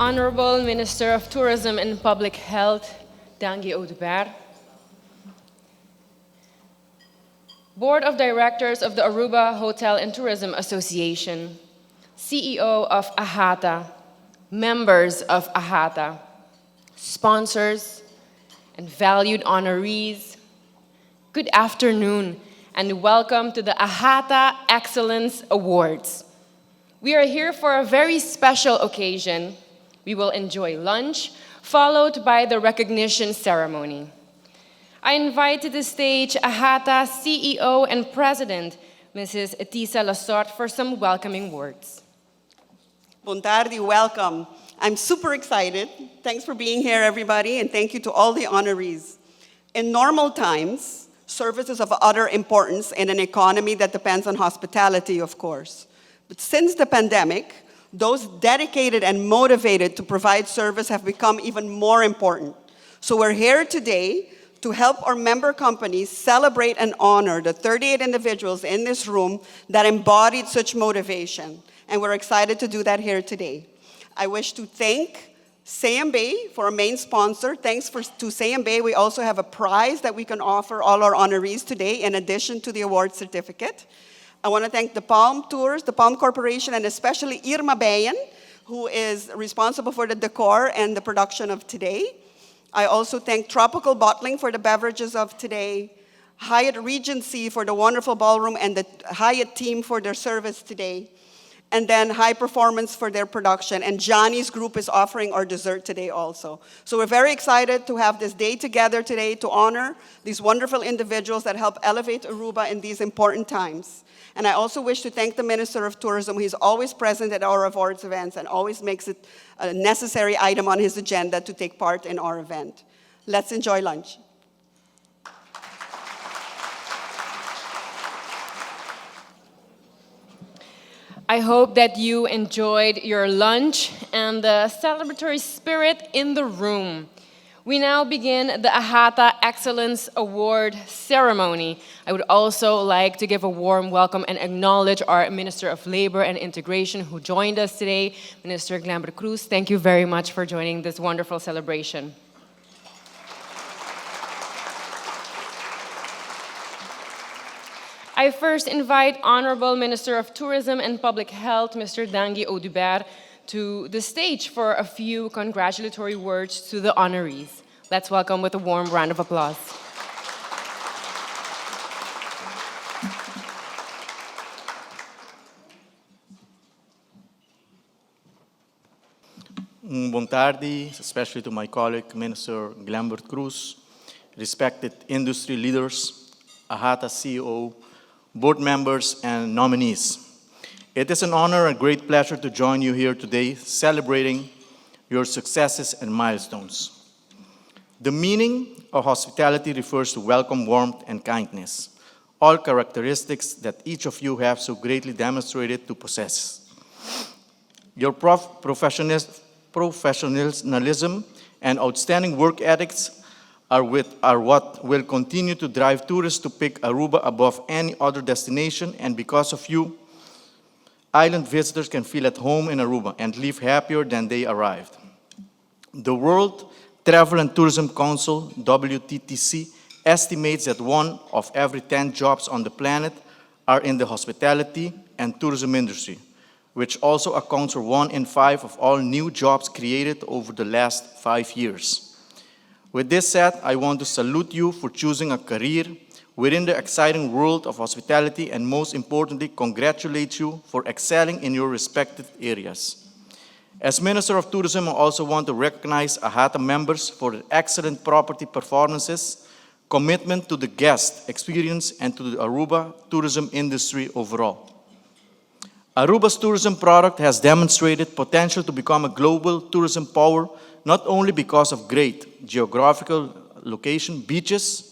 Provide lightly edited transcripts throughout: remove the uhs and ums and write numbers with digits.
Honorable Minister of Tourism and Public Health, Dangui Oduber, Board of Directors of the Aruba Hotel and Tourism Association, CEO of AHATA, members of AHATA, sponsors, and valued honorees, good afternoon and welcome to the AHATA Excellence Awards. We are here for a very special occasion. We will enjoy lunch, followed by the recognition ceremony. I invite to the stage AHATA CEO and President, Mrs. Tisa LaSorte, for some welcoming words. Bontardi, welcome. I'm super excited. Thanks for being here, everybody, and thank you to all the honorees. In normal times, service is of utter importance in an economy that depends on hospitality, of course. But since the pandemic, those dedicated and motivated to provide service have become even more important. So we're here today to help our member companies celebrate and honor the 38 individuals in this room that embodied such motivation. And we're excited to do that here today. I wish to thank CMB for our main sponsor. Thanks to CMB, we also have a prize that we can offer all our honorees today in addition to the award certificate. I want to thank the Palm Tours, the Palm Corporation, and especially Irma Bayan, who is responsible for the decor and the production of today. I also thank Tropical Bottling for the beverages of today, Hyatt Regency for the wonderful ballroom, and the Hyatt team for their service today, and then High Performance for their production. And Johnny's group is offering our dessert today also. So we're very excited to have this day together today to honor these wonderful individuals that help elevate Aruba in these important times. And I also wish to thank the Minister of Tourism, who is always present at our awards events and always makes it a necessary item on his agenda to take part in our event. Let's enjoy lunch. I hope that you enjoyed your lunch and the celebratory spirit in the room. We now begin the AHATA Excellence Award ceremony. I would also like to give a warm welcome and acknowledge our Minister of Labor and Integration who joined us today, Minister Glenbert Croes. Thank you very much for joining this wonderful celebration. I first invite Honorable Minister of Tourism and Public Health, Mr. Dangui Oduber, to the stage for a few congratulatory words to the honorees. Let's welcome with a warm round of applause. Buon tardi, especially to my colleague, Minister Glenbert Croes, respected industry leaders, AHATA CEO, board members, and nominees. It is an honor and great pleasure to join you here today, celebrating your successes and milestones. The meaning of hospitality refers to welcome, warmth, and kindness, all characteristics that each of you have so greatly demonstrated to possess. Your professionalism and outstanding work ethics are what will continue to drive tourists to pick Aruba above any other destination, and because of you, island visitors can feel at home in Aruba and leave happier than they arrived. The World Travel and Tourism Council, WTTC, estimates that 1 of every 10 jobs on the planet are in the hospitality and tourism industry, which also accounts for 1 in 5 of all new jobs created over the last 5 years. With this said, I want to salute you for choosing a career within the exciting world of hospitality, and most importantly, congratulate you for excelling in your respective areas. As Minister of Tourism, I also want to recognize AHATA members for their excellent property performances, commitment to the guest experience, and to the Aruba tourism industry overall. Aruba's tourism product has demonstrated potential to become a global tourism power, not only because of great geographical location, beaches,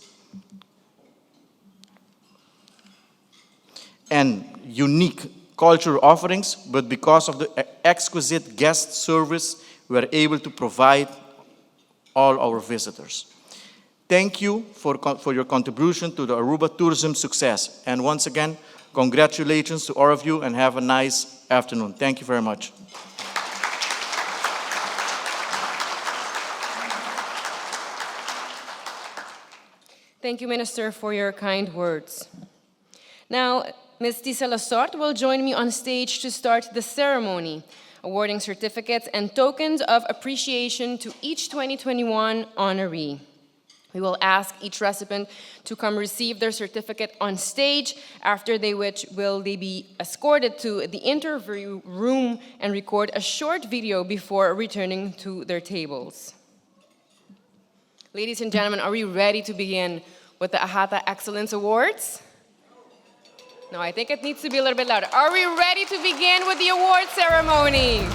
and unique cultural offerings, but because of the exquisite guest service we are able to provide all our visitors. Thank you for your contribution to the Aruba tourism success. And once again, congratulations to all of you and have a nice afternoon. Thank you very much. Thank you, Minister, for your kind words. Now, Ms. Tisa LaSorte will join me on stage to start the ceremony, awarding certificates and tokens of appreciation to each 2021 honoree. We will ask each recipient to come receive their certificate on stage, after which will they be escorted to the interview room and record a short video before returning to their tables. Ladies and gentlemen, are we ready to begin with the AHATA Excellence Awards? No, I think it needs to be a little bit louder. Are we ready to begin with the award ceremony?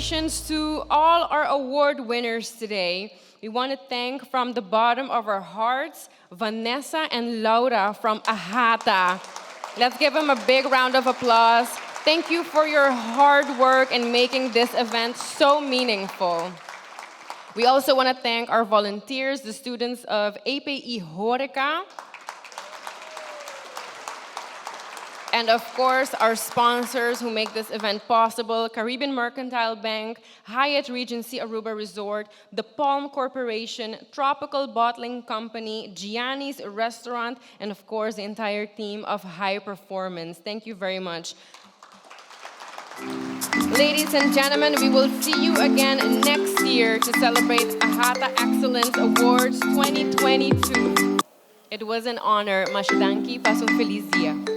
Congratulations to all our award winners today. We want to thank from the bottom of our hearts, Vanessa and Laura from AHATA. Let's give them a big round of applause. Thank you for your hard work in making this event so meaningful. We also want to thank our volunteers, the students of APE Horeca, and of course, our sponsors who make this event possible, Caribbean Mercantile Bank, Hyatt Regency Aruba Resort, the Palm Corporation, Tropical Bottling Company, Gianni's Restaurant, and of course, the entire team of High Performance. Thank you very much. Ladies and gentlemen, we will see you again next year to celebrate AHATA Excellence Awards 2022. It was an honor. Mashidanki, pasong feliz dia.